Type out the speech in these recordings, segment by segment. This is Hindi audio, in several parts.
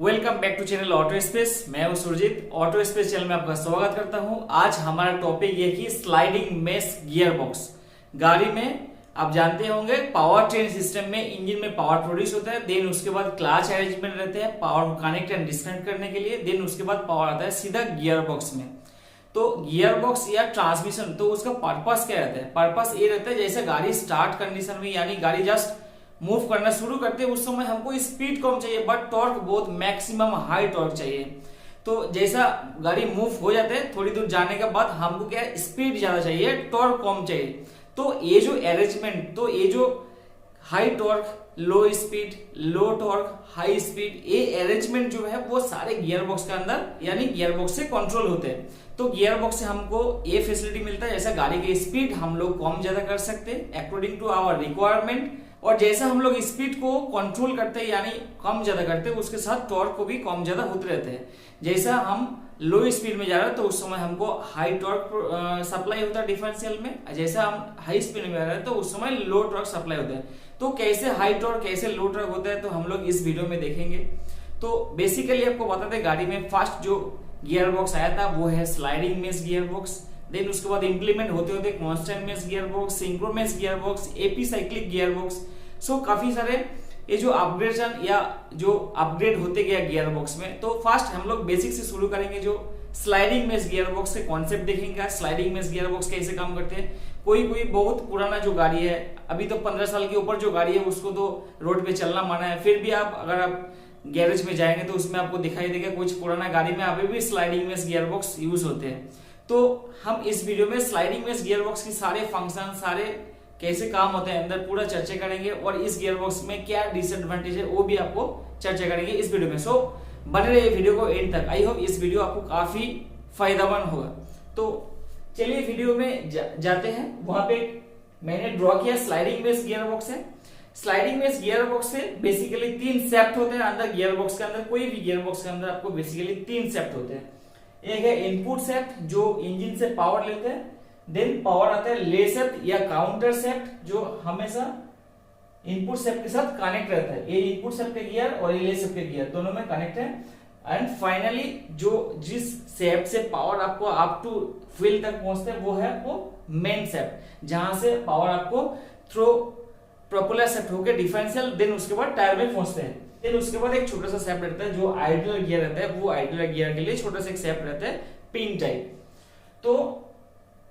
Welcome back to channel auto space. मैं हूं सुरजीत। ऑटो स्पेस चैनल में आपका स्वागत करता हूं। आज हमारा टॉपिक ये कि स्लाइडिंग मेश गियर बॉक्स। गाड़ी में आप जानते होंगे पावर ट्रेन सिस्टम में इंजन में पावर प्रोड्यूस होता है, देन उसके बाद क्लच अरेंजमेंट रहते हैं पावर को कनेक्ट एंड डिस्कनेक्ट करने के लिए, देन उसके बाद पावर आता है सीधा गियर बॉक्स में। तो गियर बॉक्स या ट्रांसमिशन, तो उसका पर्पस क्या रहता है? पर्पस ये रहता है जैसे गाड़ी स्टार्ट कंडीशन में, यानी गाड़ी जस्ट मूव करना शुरू करते हैं उस समय हमको स्पीड कम चाहिए बट टॉर्क बहुत मैक्सिमम हाई टॉर्क चाहिए। तो जैसा गाड़ी मूव हो जाते हैं थोड़ी दूर जाने के बाद हमको क्या स्पीड ज्यादा चाहिए, टॉर्क कम चाहिए। तो ये जो अरेंजमेंट, तो ये जो हाई टॉर्क, लो स्पीड, लो टॉर्क, हाई स्पीड, ये अरेंजमेंट जो है वो सारे गियर बॉक्स के अंदर यानी गियर बॉक्स से कंट्रोल होते हैं। तो गियर बॉक्स से हमको ये फैसिलिटी मिलता है जैसा गाड़ी की स्पीड हम लोग कम ज्यादा कर सकते हैं अकॉर्डिंग टू आवर रिक्वायरमेंट, और जैसा हम लोग स्पीड को कंट्रोल करते हैं यानी कम ज्यादा करते हैं उसके साथ टॉर्क को भी कम ज्यादा होते रहते हैं। जैसा हम लो स्पीड में जा रहे हैं तो उस समय हमको हाई टॉर्क सप्लाई होता है डिफरेंशियल में, जैसा हम हाई स्पीड में जा रहे हैं तो उस समय लो टॉर्क सप्लाई होता है। तो कैसे हाई टॉर्क कैसे लो टॉर्क होता है तो हम लोग इस वीडियो में देखेंगे। तो बेसिकली आपको बताते हैं गाड़ी में फर्स्ट जो गियर बॉक्स आया था वो है sliding mesh gear box, then उसके बाद इंप्लीमेंट होते होते constant mesh gear box, synchro mesh gear box, epicyclic gear box. So काफी सारे ये जो अपग्रेडेशन या जो अपग्रेड होते गया गियर बॉक्स में। तो फर्स्ट हम लोग बेसिक से शुरू करेंगे, जो स्लाइडिंग मेश गियर बॉक्स के कॉन्सेप्ट देखेंगे। स्लाइडिंग मेश गियर बॉक्स कैसे काम करते हैं। कोई कोई बहुत पुराना जो गाड़ी है, अभी तो 15 साल के ऊपर जो गाड़ी है उसको तो रोड पे चलना मना है, फिर भी आप अगर आप गैरेज में जाएंगे तो उसमें आपको दिखाई देगा कुछ पुराना गाड़ी में अभी भी sliding mesh gear box use होते हैं। तो हम इस वीडियो में स्लाइडिंग मेश गियर बॉक्स की सारे फंक्शन, सारे कैसे काम होते हैं अंदर पूरा चर्चा करेंगे, और इस गियर बॉक्स में क्या डिसएडवांटेज है वो भी आपको चर्चा करेंगे इस वीडियो में। सो बने रहिए वीडियो को एंड तक। आई होप इस वीडियो आपको काफी फायदेमंद होगा। तो चलिए वीडियो में जाते हैं। वहां पे मैंने ड्रॉ किया स्लाइडिंग मेश गियर बॉक्स है। स्लाइडिंग मेश गियर बॉक्स से बेसिकली 3 शेफ्ट होते हैं अंदर गियर बॉक्स के अंदर। कोई भी गियर बॉक्स के अंदर आपको बेसिकली 3 शेफ्ट होते हैं। एक है इनपुट शेफ्ट जो इंजन से पावर लेते हैं, देन पावर आता है ले शेफ्ट या काउंटर शेफ्ट जो हमेशा इनपुट शेफ्ट के साथ कनेक्ट रहता है। ये इनपुट शेफ्ट के गियर और ये ले शेफ्ट के गियर दोनों में कनेक्ट है। एंड फाइनली जो जिस शेफ्ट से पावर आपको अप टू व्हील तक पहुंचते हैं वो है वो मेन शेफ्ट, जहां से पावर आपको थ्रू प्रोपेलर शेफ्ट होकर डिफरेंशियल, देन उसके बाद टायर में पहुंचते हैं। देन उसके बाद एक छोटा सा शेफ्ट रहता है जो आइडल गियर रहता है, वो आइडल गियर के लिए छोटा सा एक शेफ्ट रहता है पिन टाइप। तो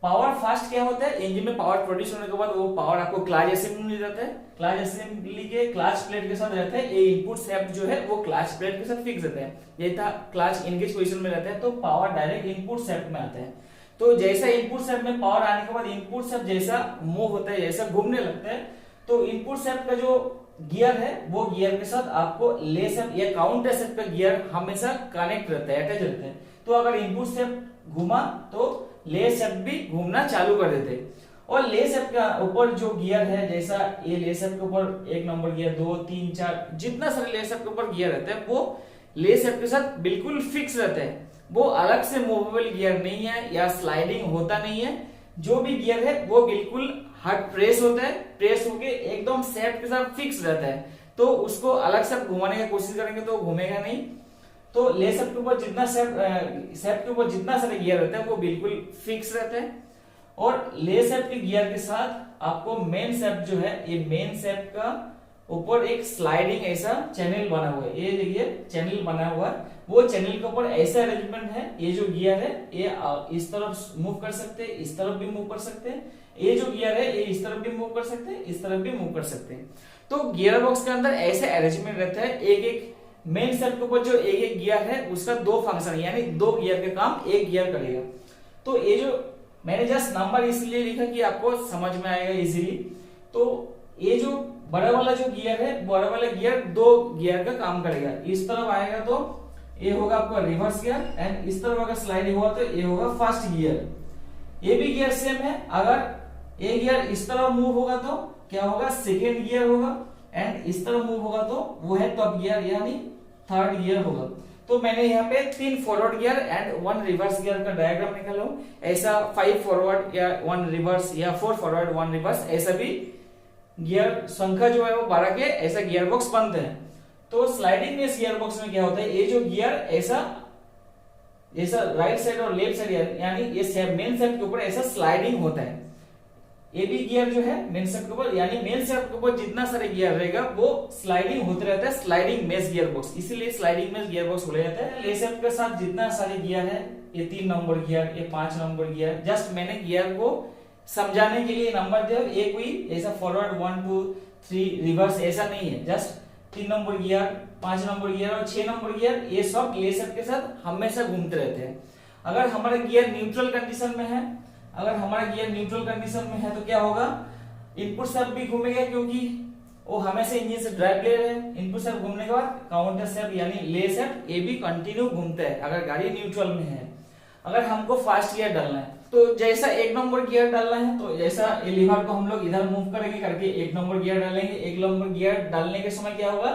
पावर फास्ट क्या होता है, इंजन में पावर प्रोड्यूस होने के बाद वो पावर आपको क्लच असेंबली रहता है, क्लच असेंबली के क्लच प्लेट के साथ रहता है। ये इनपुट शेफ्ट जो है वो क्लच प्लेट के साथ फिक्स रहता है। ये था क्लच एंगेज पोजीशन में रहता है तो पावर डायरेक्ट इनपुट शेफ्ट में आता है। तो जैसा इनपुट शेफ्ट में पावर आने के बाद इनपुट शेफ्ट जैसा मूव होता है, जैसा घूमने लगता है, तो इनपुट शेफ्ट का जो गियर है वो गियर के साथ आपको ले शेफ्ट या काउंटर शेफ्ट का गियर हमेशा कनेक्ट रहता है, अटैच रहता है। तो अगर इनपुट शेफ्ट घुमा तो ले शेफ्ट भी घूमना चालू कर देते। और ले शेफ्ट के ऊपर जो गियर है, जैसा ये ले शेफ्ट के ऊपर 1 नंबर गियर, 2, 3, 4 जितना सारे ले शेफ्ट के ऊपर गियर रहते हैं वो ले शेफ्ट के साथ बिल्कुल फिक्स रहते हैं। वो अलग से मूवेबल गियर नहीं है या स्लाइडिंग होता नहीं है। जो भी गियर है वो बिल्कुल हार्ड प्रेस होता है, प्रेस होके एकदम शेफ्ट के साथ फिक्स रहता है। तो उसको अलग से घुमाने की कोशिश करेंगे तो घूमेगा नहीं। तो ले शेफ्ट के ऊपर जितना शेफ्ट के ऊपर जितना सारे गियर रहते हैं वो बिल्कुल फिक्स रहते हैं। और ले शेफ्ट के गियर के साथ आपको मेन शेफ्ट जो है, ये मेन शेफ्ट का ऊपर एक स्लाइडिंग ऐसा चैनल बना हुआ है। ये देखिए चैनल बना हुआ है, वो चैनल के ऊपर ऐसा अरेंजमेंट है। ये जो गियर है ये इस तरफ मूव कर सकते हैं, इस तरफ भी मूव कर सकते हैं। ये जो गियर है ये इस तरफ भी मूव कर सकते हैं, इस तरफ भी मूव कर सकते हैं। तो गियर बॉक्स के अंदर ऐसे अरेंजमेंट रहता है। एक एक मेन शेफ्ट के ऊपर जो एक एक गियर है उसका 2 फंक्शन यानी 2 गियर के काम एक गियर करेगा। तो ये जो मैंने जस्ट नंबर इसलिए लिखा कि आपको समझ में आएगा इजीली। तो ये जो बड़ा वाला जो गियर है, बड़ा वाला गियर 2 गियर का काम करेगा। इस तरफ आएगा तो ये होगा आपका रिवर्स गियर, एंड इस तरफ अगर स्लाइडिंग हुआ तो ये होगा फर्स्ट गियर। ये भी गियर सेम है। अगर ये गियर इस तरफ मूव होगा तो क्या होगा, सेकेंड गियर होगा, एंड इस तरफ मूव होगा तो वो है टॉप गियर यानी थर्ड गियर होगा। तो मैंने यहाँ पे 3 forward gear and 1 reverse gear का डायग्राम निकाला हूं। ऐसा 5 फॉरवर्ड या 1 रिवर्स या 4 फॉरवर्ड 1 रिवर्स ऐसा भी गियर संख्या जो है वो 12 के ऐसा गियर बॉक्स बनते हैं। तो स्लाइडिंग मेश गियर बॉक्स में क्या होता है, ये जो गियर ऐसा राइट साइड और लेफ्ट साइड यानी ये मेन शेफ्ट के ऊपर ऐसा स्लाइडिंग होता है। ये भी गियर जो है मेन शेफ्ट के ऊपर, यानी मेन शेफ्ट के ऊपर जितना सारे गियर रहेगा वो स्लाइडिंग होते रहता है, स्लाइडिंग मेश गियर बॉक्स, इसीलिए स्लाइडिंग मेश गियर बॉक्स बोला जाता है। ले शेफ्ट के साथ जितना सारे गियर है, ये 3 नंबर गियर, ये 5 नंबर गियर, जस्ट मैंने गियर को समझाने के लिए नंबर दिया। ये कोई ऐसा फॉरवर्ड 1 2 3 रिवर्स ऐसा नहीं है, just 3 number gear, 5 number gear और 6 नंबर गियर, ये सब ले शेफ्ट के साथ हमेशा घूमते रहते हैं। अगर हमारा गियर न्यूट्रल कंडीशन में है, अगर हमारा गियर न्यूट्रल कंडीशन में है तो क्या होगा, इनपुट शेफ्ट भी घूमेगा क्योंकि वो हमेशा इंजन से ड्राइव ले रहे हैं। इनपुट शेफ्ट घूमने के बाद काउंटर शेफ्ट यानी ले शेफ्ट ये भी कंटिन्यू घूमता है अगर गाड़ी न्यूट्रल में है। अगर हमको फास्ट गियर डालना है तो जैसा 1 नंबर गियर डालना है, तो जैसा ये लीवर को हम लोग इधर मूव करेंगे करके 1 नंबर गियर डालेंगे। 1 नंबर गियर डालने के समय क्या होगा,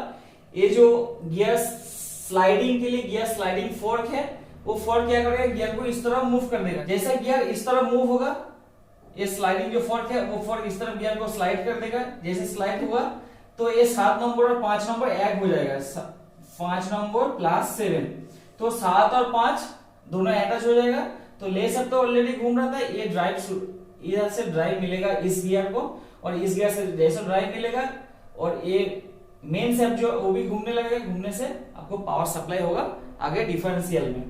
ये जो गियर स्लाइडिंग के लिए गियर स्लाइडिंग फोर्क है, वो फोर्क क्या करेगा, गियर को इस तरह मूव कर देगा। जैसा गियर इस तरह मूव होगा, ये स्लाइडिंग जो फोर्क है वो फोर्क इस तरफ गियर को स्लाइड कर देगा। जैसे स्लाइड हुआ तो ये 7 नंबर और 5 नंबर ऐड हो जाएगा, 5 नंबर प्लस 7, तो 7 और 5 दोनों अटैच हो जाएगा। तो ले शेफ्ट तो ऑलरेडी घूम रहा था, ये ड्राइव इधर से ड्राइव मिलेगा इस गियर को, और इस गियर से जैसा ड्राइव मिलेगा, और ये मेन शेफ्ट जो वो भी घूमने लगेगा। घूमने से आपको पावर सप्लाई होगा आगे डिफरेंशियल में।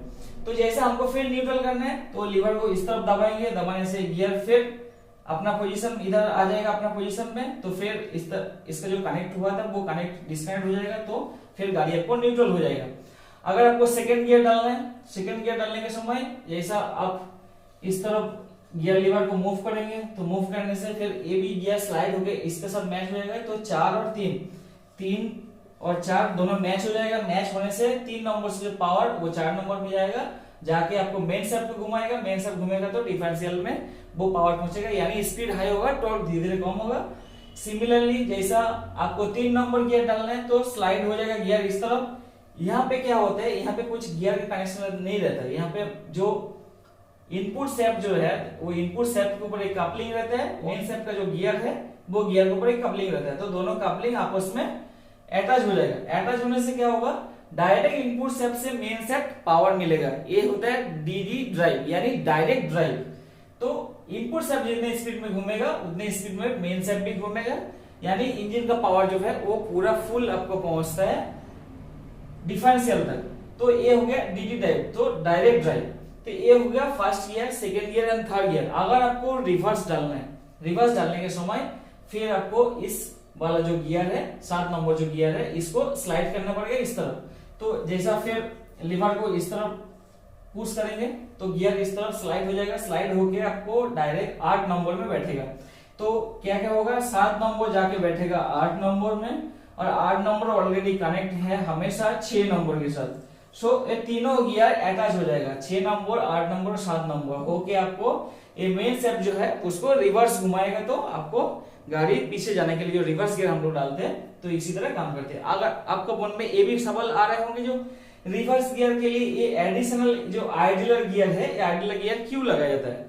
तो जैसे हमको फिर न्यूट्रल करना है तो लीवर को इस तरफ दबाएंगे, दबाने से गियर फिर अपना पोजीशन इधर आ जाएगा अपना पोजीशन में। तो फिर इसका जो कनेक्ट हुआ था वो कनेक्ट डिस्कनेक्ट हो जाएगा, तो फिर गाड़ी आपको न्यूट्रल हो जाएगा। अगर आपको सेकंड गियर डालना है, सेकंड गियर डालने के समय जैसा आप इस तरफ गियर लीवर को मूव करेंगे, तो मूव करने से फिर ये भी गियर स्लाइड होकर इसके साथ मैच हो जाएगा। तो 4 और 3 और 4 दोनों मैच हो जाएगा। मैच होने से 3 नंबर से जो पावर वो 4 नंबर में जाएगा, जाके आपको मेन शेफ्ट पे घुमाएगा। मेन शेफ्ट घूमेगा तो डिफरेंशियल में वो पावर पहुंचेगा, यानी स्पीड हाई होगा, टॉर्क धीरे धीरे कम होगा। सिमिलरली जैसा आपको 3 नंबर गियर डालना है तो स्लाइड हो जाएगा गियर इस तरफ। यहाँ पे क्या होता है, यहाँ पे कुछ गियर का कनेक्शन नहीं रहता है। यहाँ पे जो इनपुट शेफ्ट जो है वो इनपुट शेफ्ट के ऊपर एक कपलिंग रहता है, मेन शेफ्ट का जो गियर है वो गियर के ऊपर एक कपलिंग रहता है। तो दोनों कपलिंग आपस में अटैच हो जाएगा। अटैच होने से क्या होगा, डायरेक्ट इनपुट शेफ्ट से मेन शेफ्ट पावर मिलेगा। ये होता है डीडी ड्राइव यानी डायरेक्ट ड्राइव। तो इनपुट शेफ्ट जितने स्पीड में घूमेगा उतने स्पीड में मेन शेफ्ट भी घूमेगा, यानी इंजन का पावर जो है वो पूरा फुल आपको पहुंचता है डिफरेंशियल तक। तो ये हो गया डीडी ड्राइव, तो डायरेक्ट ड्राइव। तो ये हो गया first gear, second gear and third gear. अगर आपको रिवर्स डालना है, रिवर्स डालने के समय फिर आपको इस वाला जो गियर है 7 नंबर जो गियर है इसको स्लाइड करना पड़ेगा इस तरफ। तो जैसा फिर लीवर को इस तरफ पुश करेंगे तो गियर इस तरफ स्लाइड हो जाएगा। स्लाइड होके आपको डायरेक्ट 8 नंबर में बैठेगा। तो क्या क्या होगा, 7 नंबर जाके बैठेगा 8 नंबर में, और 8 नंबर ऑलरेडी कनेक्ट है हमेशा 6 नंबर के साथ। सो ये तीनों गियर अटैच हो जाएगा, 6 नंबर 8 नंबर और 7 नंबर होके आपको ये मेन शेफ्ट जो है उसको रिवर्स घुमाएगा। तो आपको गाड़ी पीछे जाने के लिए जो रिवर्स गियर हम लोग डालते हैं तो इसी तरह काम करते हैं। अगर आपको मन में ये भी सवाल आ रहे होंगे, जो रिवर्स गियर के लिए ये एडिशनल जो आइडलर गियर है, ये आइडलर गियर क्यों लगाया जाता है?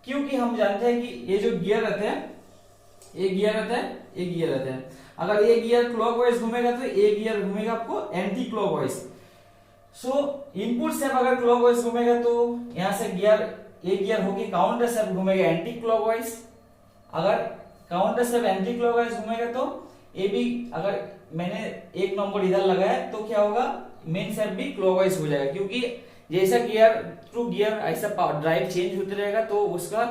क्योंकि हम जानते हैं कि ये जो गियर रहते हैं, ये गियर रहता है, ये गियर रहता है। अगर ये गियर क्लॉकवाइज घूमेगा तो ये गियर घूमेगा आपको anti clockwise. So input shaft अगर क्लॉकवाइज घूमेगा तो यहां से गियर एक गियर होगी काउंटर शेफ्ट घूमेगा एंटी क्लॉकवाइज। अगर काउंटर शेफ्ट एंटी क्लॉकवाइज घूमेगा तो ये भी, अगर मैंने 1 नंबर इधर लगाया तो क्या होगा, मेन शेफ्ट भी क्लॉकवाइज हो जाएगा। क्योंकि जैसा गियर टू गियर ऐसा ड्राइव चेंज होते रहेगा तो उसका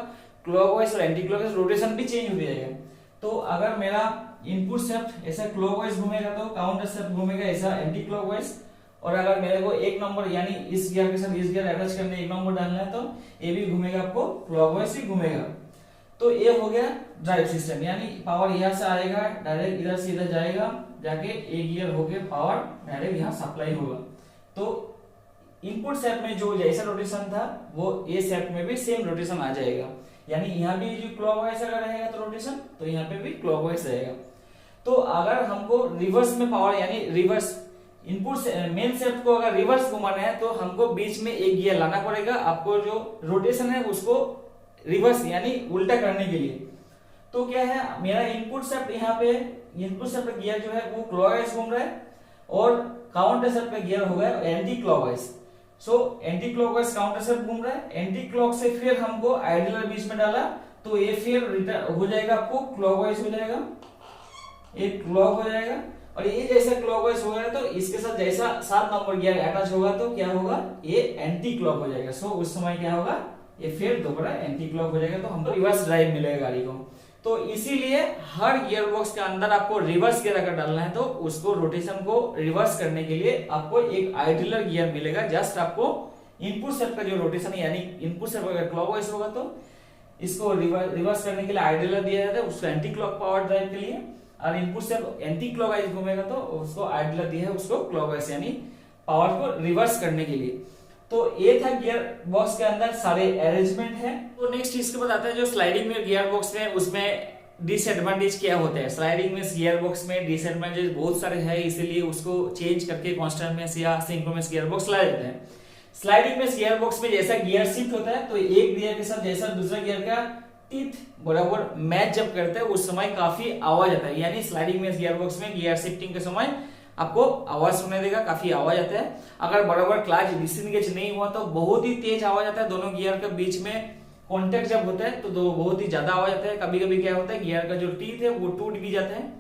क्लॉकवाइज और एंटी क्लॉकवाइज रोटेशन भी चेंज होते रहेगा। तो अगर मेरा इनपुट शेफ्ट ऐसा क्लॉकवाइज घूमेगा तो काउंटर शेफ्ट घूमेगा ऐसा एंटी क्लॉकवाइज। और अगर मेरे को 1 नंबर यानी इस गियर के साथ इस गियर अटैच करने 1 नंबर डालना है तो ये भी घूमेगा आपको क्लॉकवाइज ही घूमेगा। तो ये हो गया ड्राइव सिस्टम, यानी पावर यहां से आएगा डायरेक्ट इधर से इधर जाएगा, जाके एक गियर होके पावर डायरेक्ट यहां सप्लाई होगा। तो इनपुट शेफ्ट में जो जैसा रोटेशन था वो ये शेफ्ट में भी सेम रोटेशन आ जाएगा, यानी यहाँ भी जो क्लॉकवाइज अगर रहेगा तो रोटेशन, तो यहाँ पे भी क्लॉकवाइज रहेगा। तो अगर हमको रिवर्स में पावर यानी रिवर्स इनपुट मेन शेफ्ट को अगर रिवर्स घुमाना है तो हमको बीच में एक गियर लाना पड़ेगा, आपको जो रोटेशन है उसको रिवर्स यानी उल्टा करने के लिए। तो क्या है, मेरा इनपुट शेफ्ट यहाँ पे इनपुट शेफ्ट गियर जो है वो क्लॉकवाइज घूम रहा है, और काउंटर शेफ्ट का गियर होगा anti clockwise. So anti clockwise counter shaft घूम रहा है, एंटी क्लॉक से फिर हमको आइडलर बीच में डाला तो ये फिर रिटर्न हो जाएगा, आपको क्लॉकवाइज हो जाएगा, एक क्लॉक हो जाएगा। और ये जैसा क्लॉकवाइज हो गया तो इसके साथ जैसा 7 नंबर गियर अटैच होगा तो क्या होगा, ये एंटी क्लॉक हो जाएगा। सो उस समय क्या होगा, ये फिर दोबारा एंटी क्लॉक हो जाएगा, तो हमको रिवर्स ड्राइव मिलेगा गाड़ी को। तो इसीलिए हर गियर बॉक्स के अंदर आपको रिवर्स गियर अगर डालना है तो उसको रोटेशन को रिवर्स करने के लिए आपको एक आइडलर गियर मिलेगा। जस्ट आपको इनपुट शेफ्ट का जो रोटेशन यानी इनपुट शेफ्ट अगर क्लॉकवाइज होगा तो इसको रिवर्स करने के लिए आइडलर दिया जाता है, उसको एंटी क्लॉक पावर ड्राइव के लिए। और इनपुट शेफ्ट एंटी क्लॉकवाइज घूमेगा तो उसको आइडलर दिया है, उसको क्लॉकवाइज यानी पावर को रिवर्स करने के लिए। तो ये था गियर बॉक्स के अंदर सारे अरेंजमेंट है। तो नेक्स्ट इसके बाद आता है जो स्लाइडिंग में गियर बॉक्स में, उसमें डिसएडवांटेज क्या होता है। स्लाइडिंग में गियर बॉक्स में डिसएडवांटेज बहुत सारे हैं, इसीलिए उसको चेंज करके कांस्टेंट में या सिंक्रोनस गियर बॉक्स लाया जाता है। स्लाइडिंग में गियर बॉक्स में जैसा गियर शिफ्ट होता है तो एक गियर के साथ जैसा दूसरा गियर का टीथ बराबर मैच जब करते हैं उस समय काफी आवाज आता है, यानी स्लाइडिंग में गियर बॉक्स में गियर शिफ्टिंग के समय आपको आवाज सुनाई देगा, काफी आवाज आता है। अगर बराबर क्लच डिसएंगेज नहीं हुआ तो बहुत ही तेज आवाज आता है, दोनों गियर के बीच में कांटेक्ट जब होता है तो बहुत ही ज्यादा आवाज आता है। कभी कभी क्या होता है गियर का जो टीथ है वो टूट भी जाता है,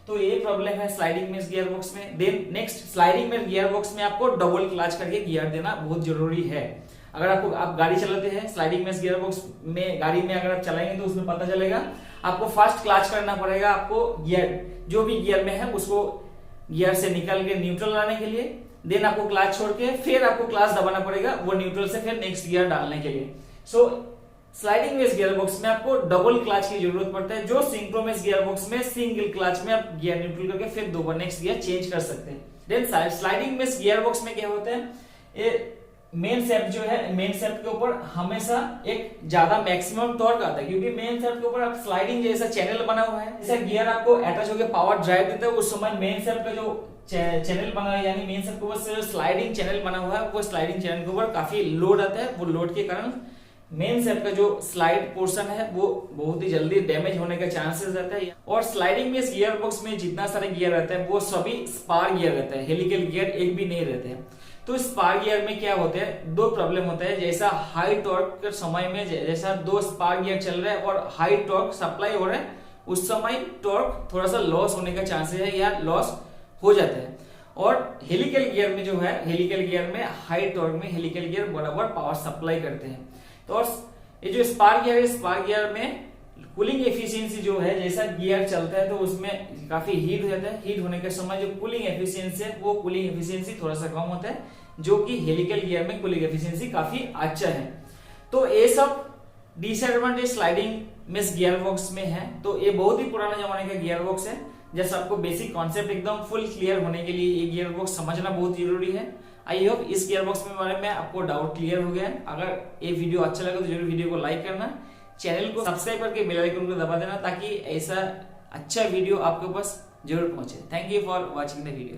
तो ये प्रॉब्लम है स्लाइडिंग में गियर बॉक्स में। देन नेक्स्ट स्लाइडिंग में गियर बॉक्स में आपको डबल क्लच करके गियर देना बहुत जरूरी है। अगर आप गाड़ी चलाते हैं स्लाइडिंग में गियर बॉक्स में गाड़ी में अगर आप चलाएंगे तो उसमें पता चलेगा आपको फर्स्ट क्लच करना पड़ेगा, आपको गियर जो भी गियर में है उसको गियर से निकल के न्यूट्रल लाने के लिए। देन आपको क्लच छोड़ के फिर आपको क्लच दबाना पड़ेगा वो न्यूट्रल से फिर नेक्स्ट गियर डालने के लिए। सो स्लाइडिंग में गियर बॉक्स में आपको डबल क्लच की जरूरत पड़ता है, जो सिंक्रोनस गियर बॉक्स में सिंगल क्लच में आप गियर न्यूट्रल करके फिर दोबारा नेक्स्ट गियर चेंज कर सकते हैं। देन स्लाइडिंग में गियर बॉक्स में क्या होता है, ये मेन शेफ्ट जो है, मेन शेफ्ट के ऊपर हमेशा एक ज्यादा मैक्सिमम टॉर्क आता है, क्योंकि मेन शेफ्ट के ऊपर आप स्लाइडिंग जैसा चैनल बना हुआ है, जैसा गियर आपको अटैच होकर पावर ड्राइव देता है उस समय मेन शेफ्ट का जो चैनल बना है यानी मेन शेफ्ट के ऊपर स्लाइडिंग चैनल बना हुआ है, वो स्लाइडिंग चैनल के ऊपर काफी लोड आता है। वो लोड के कारण मेन शेफ्ट का जो स्लाइड पोर्शन है वो बहुत ही जल्दी डैमेज होने का चांसेस रहता है। और स्लाइडिंग में गियर बॉक्स में जितना सारे गियर रहता है वो सभी स्पार गियर रहता है, हेलिकल गियर एक भी नहीं रहते हैं। तो स्पार गियर में क्या होते हैं, दो प्रॉब्लम होता है। जैसा हाई टॉर्क के समय में जैसा दो स्पार गियर चल रहा है और हाई टॉर्क सप्लाई हो रहा है उस समय टॉर्क थोड़ा सा लॉस होने का चांसेस है या लॉस हो जाता है। और हेलिकल गियर में जो है, हेलिकल गियर में हाई टॉर्क में हेलिकल गियर बराबर पावर सप्लाई करते हैं। तो ये जो स्पार गियर है, स्पार गियर में कूलिंग एफिशिएंसी जो है, जैसा गियर चलता है तो उसमें काफी हीट हो जाता है, हीट होने के समय जो कूलिंग एफिशिएंसी है वो कूलिंग एफिशिएंसी थोड़ा सा कम होता है, जो कि हेलिकल गियर में कूलिंग एफिशिएंसी काफी अच्छा है। तो ये सब डिसएडवांटेज स्लाइडिंग में गियर बॉक्स में है। तो ये बहुत ही पुराना जमाने का गियर बॉक्स है, जैसे आपको बेसिक कॉन्सेप्ट एकदम फुल क्लियर होने के लिए ये गियर बॉक्स समझना बहुत जरूरी है। आई होप इस गियर बॉक्स में बारे में आपको डाउट क्लियर हो गया है। अगर ये वीडियो अच्छा लगा तो जरूर वीडियो को लाइक करना, चैनल को सब्सक्राइब करके बेल आइकन को दबा देना ताकि ऐसा अच्छा वीडियो आपके पास जरूर पहुंचे। Thank you for watching the video.